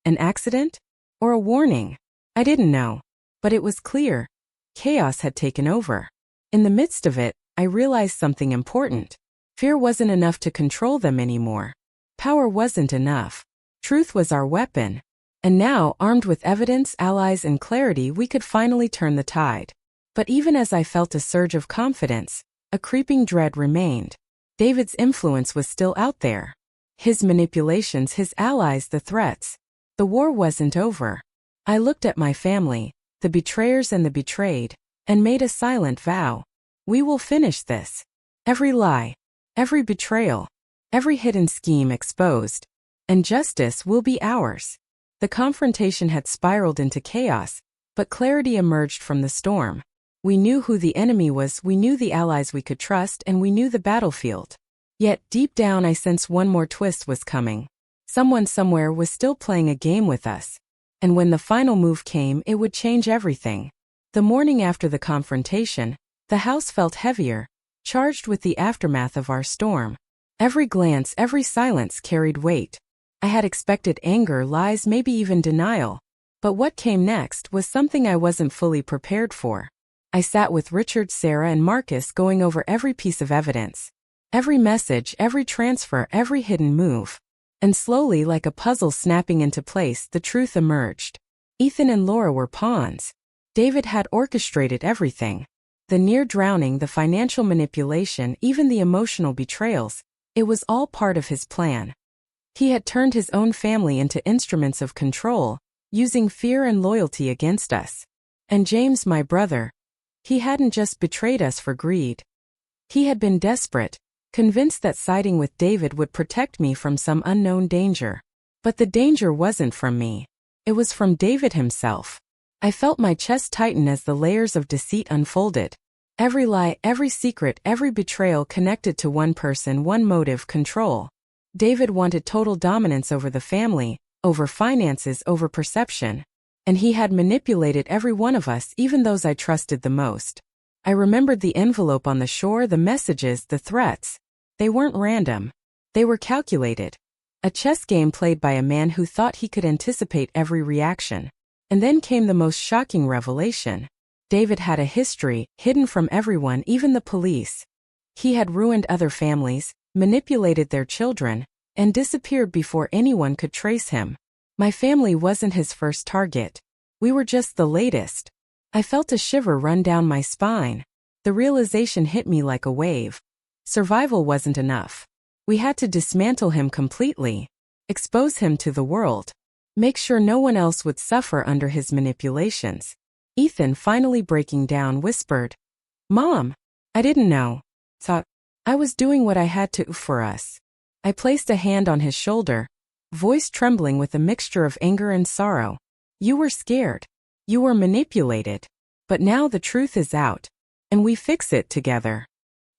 An accident? Or a warning? I didn't know. But it was clear. Chaos had taken over. In the midst of it, I realized something important. Fear wasn't enough to control them anymore. Power wasn't enough. Truth was our weapon. And now, armed with evidence, allies, and clarity, we could finally turn the tide. But even as I felt a surge of confidence, a creeping dread remained. David's influence was still out there. His manipulations, his allies, the threats. The war wasn't over. I looked at my family, the betrayers and the betrayed, and made a silent vow. We will finish this. Every lie, every betrayal, every hidden scheme exposed, and justice will be ours. The confrontation had spiraled into chaos, but clarity emerged from the storm. We knew who the enemy was, we knew the allies we could trust, and we knew the battlefield. Yet, deep down I sensed one more twist was coming. Someone somewhere was still playing a game with us. And when the final move came, it would change everything. The morning after the confrontation, the house felt heavier, charged with the aftermath of our storm. Every glance, every silence carried weight. I had expected anger, lies, maybe even denial. But what came next was something I wasn't fully prepared for. I sat with Richard, Sarah, and Marcus going over every piece of evidence. Every message, every transfer, every hidden move. And slowly, like a puzzle snapping into place, the truth emerged. Ethan and Laura were pawns. David had orchestrated everything. The near drowning, the financial manipulation, even the emotional betrayals. It was all part of his plan. He had turned his own family into instruments of control, using fear and loyalty against us. And James, my brother, he hadn't just betrayed us for greed. He had been desperate, convinced that siding with David would protect me from some unknown danger. But the danger wasn't from me. It was from David himself. I felt my chest tighten as the layers of deceit unfolded. Every lie, every secret, every betrayal connected to one person, one motive: control. David wanted total dominance over the family, over finances, over perception. And he had manipulated every one of us, even those I trusted the most. I remembered the envelope on the shore, the messages, the threats. They weren't random. They were calculated. A chess game played by a man who thought he could anticipate every reaction. And then came the most shocking revelation. David had a history, hidden from everyone, even the police. He had ruined other families, manipulated their children, and disappeared before anyone could trace him. My family wasn't his first target. We were just the latest. I felt a shiver run down my spine. The realization hit me like a wave. Survival wasn't enough. We had to dismantle him completely, expose him to the world, make sure no one else would suffer under his manipulations. Ethan, finally breaking down, whispered, "Mom, I didn't know. Thought I was doing what I had to for us." I placed a hand on his shoulder, voice trembling with a mixture of anger and sorrow. "You were scared. You were manipulated. But now the truth is out. And we fix it together."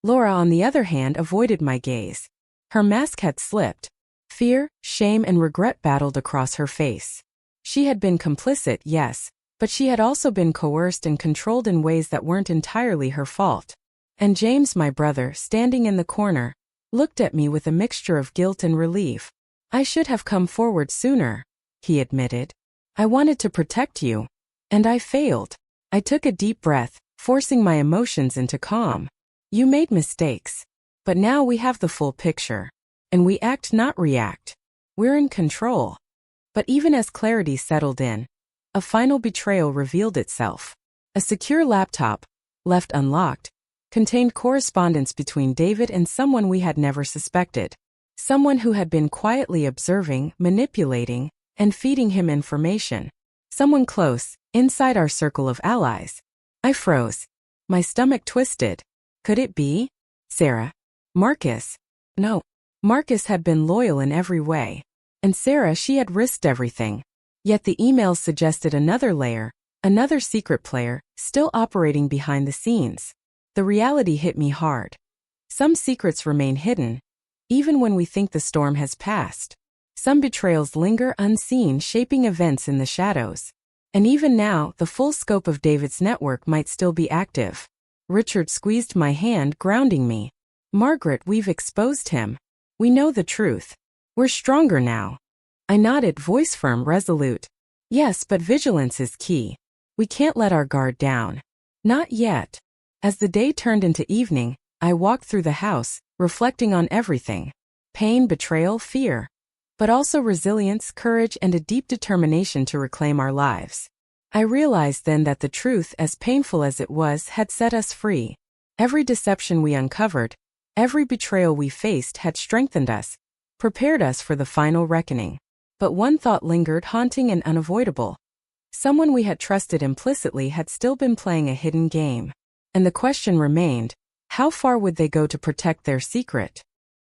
Laura, on the other hand, avoided my gaze. Her mask had slipped. Fear, shame, and regret battled across her face. She had been complicit, yes, but she had also been coerced and controlled in ways that weren't entirely her fault. And James, my brother, standing in the corner, looked at me with a mixture of guilt and relief. "I should have come forward sooner," he admitted. "I wanted to protect you. And I failed." I took a deep breath, forcing my emotions into calm. "You made mistakes. But now we have the full picture. And we act, not react. We're in control." But even as clarity settled in, a final betrayal revealed itself. A secure laptop, left unlocked, contained correspondence between David and someone we had never suspected. Someone who had been quietly observing, manipulating, and feeding him information. Someone close, inside our circle of allies. I froze. My stomach twisted. Could it be? Sarah? Marcus? No. Marcus had been loyal in every way. And Sarah, she had risked everything. Yet the emails suggested another layer, Another secret player, still operating behind the scenes. The reality hit me hard. Some secrets remain hidden, even when we think the storm has passed. Some betrayals linger unseen, shaping events in the shadows. And even now, the full scope of David's network might still be active. Richard squeezed my hand, grounding me. Margaret, we've exposed him. We know the truth. We're stronger now. I nodded, voice firm, resolute. Yes, but vigilance is key. We can't let our guard down. Not yet. As the day turned into evening, I walked through the house, reflecting on everything. Pain, betrayal, fear. But also resilience, courage, and a deep determination to reclaim our lives. I realized then that the truth, as painful as it was, had set us free. Every deception we uncovered, every betrayal we faced had strengthened us, prepared us for the final reckoning. But one thought lingered, haunting and unavoidable. Someone we had trusted implicitly had still been playing a hidden game. And the question remained, how far would they go to protect their secret?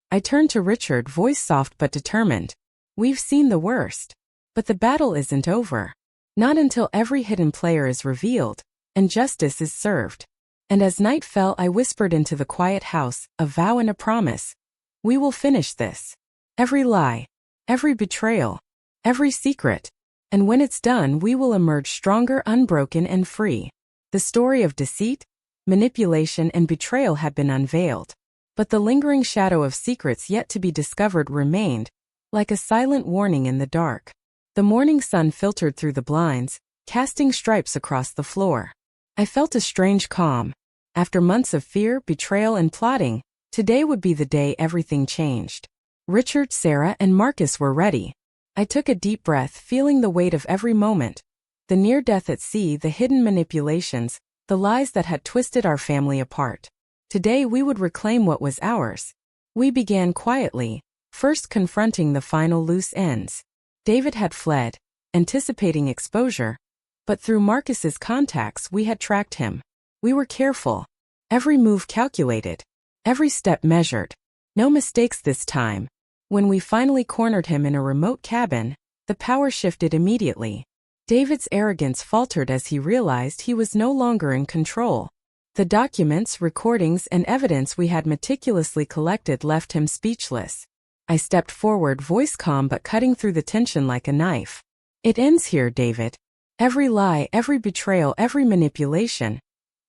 I turned to Richard, voice soft but determined. We've seen the worst. But the battle isn't over. Not until every hidden player is revealed, and justice is served. And as night fell, I whispered into the quiet house, a vow and a promise. We will finish this. Every lie, every betrayal, every secret. And when it's done, we will emerge stronger, unbroken, and free. The story of deceit, manipulation, and betrayal had been unveiled. But the lingering shadow of secrets yet to be discovered remained, like a silent warning in the dark. The morning sun filtered through the blinds, casting stripes across the floor. I felt a strange calm. After months of fear, betrayal, and plotting, today would be the day everything changed. Richard, Sarah, and Marcus were ready. I took a deep breath, feeling the weight of every moment. The near death at sea, the hidden manipulations, the lies that had twisted our family apart. Today we would reclaim what was ours. We began quietly, first confronting the final loose ends. David had fled, anticipating exposure, but through Marcus's contacts we had tracked him. We were careful. Every move calculated. Every step measured. No mistakes this time. When we finally cornered him in a remote cabin, the power shifted immediately. David's arrogance faltered as he realized he was no longer in control. The documents, recordings, and evidence we had meticulously collected left him speechless. I stepped forward, voice calm but cutting through the tension like a knife. It ends here, David. Every lie, every betrayal, every manipulation.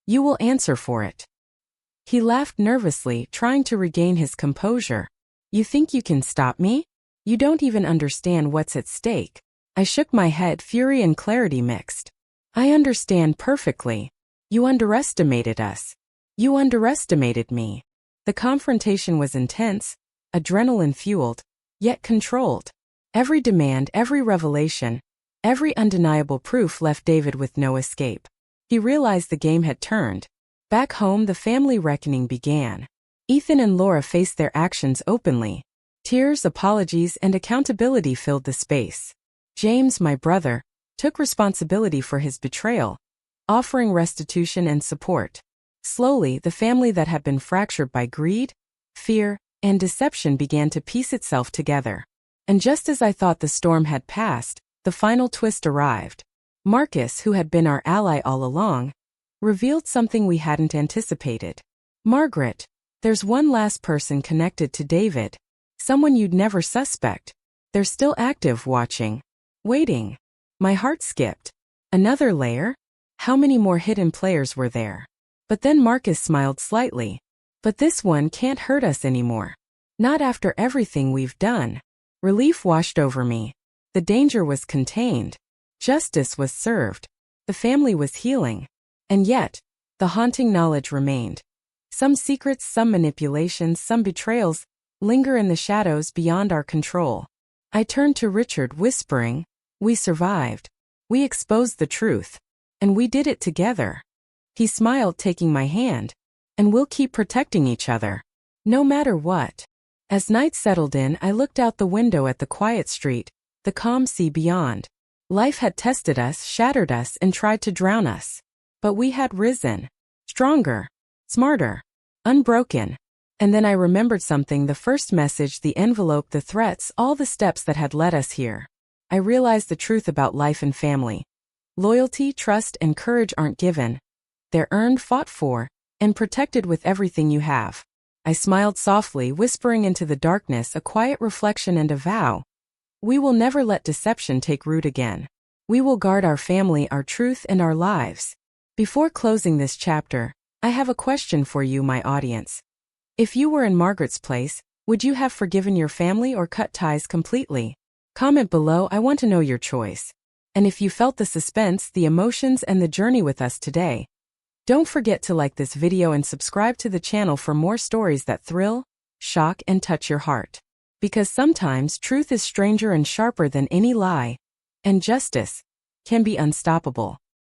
You will answer for it. He laughed nervously, trying to regain his composure. You think you can stop me? You don't even understand what's at stake. I shook my head, fury and clarity mixed. I understand perfectly. You underestimated us. You underestimated me. The confrontation was intense, adrenaline-fueled, yet controlled. Every demand, every revelation, every undeniable proof left David with no escape. He realized the game had turned. Back home, the family reckoning began. Ethan and Laura faced their actions openly. Tears, apologies, and accountability filled the space. James, my brother, took responsibility for his betrayal, offering restitution and support. Slowly, the family that had been fractured by greed, fear, and deception began to piece itself together. And just as I thought the storm had passed, the final twist arrived. Marcus, who had been our ally all along, revealed something we hadn't anticipated. Margaret, there's one last person connected to David. Someone you'd never suspect. They're still active, watching. Waiting. My heart skipped. Another layer? How many more hidden players were there? But then Marcus smiled slightly. But this one can't hurt us anymore. Not after everything we've done. Relief washed over me. The danger was contained. Justice was served. The family was healing. And yet, the haunting knowledge remained. Some secrets, some manipulations, some betrayals linger in the shadows beyond our control. I turned to Richard, whispering, we survived. We exposed the truth. And we did it together. He smiled, taking my hand. And we'll keep protecting each other. No matter what. As night settled in, I looked out the window at the quiet street, the calm sea beyond. Life had tested us, shattered us, and tried to drown us. But we had risen. Stronger. Smarter. Unbroken. And then I remembered something, the first message, the envelope, the threats, all the steps that had led us here. I realized the truth about life and family. Loyalty, trust, and courage aren't given. They're earned, fought for, and protected with everything you have. I smiled softly, whispering into the darkness a quiet reflection and a vow. We will never let deception take root again. We will guard our family, our truth, and our lives. Before closing this chapter, I have a question for you, my audience. If you were in Margaret's place, would you have forgiven your family or cut ties completely? Comment below, I want to know your choice. And if you felt the suspense, the emotions, and the journey with us today, don't forget to like this video and subscribe to the channel for more stories that thrill, shock, and touch your heart. Because sometimes truth is stranger and sharper than any lie, and justice can be unstoppable.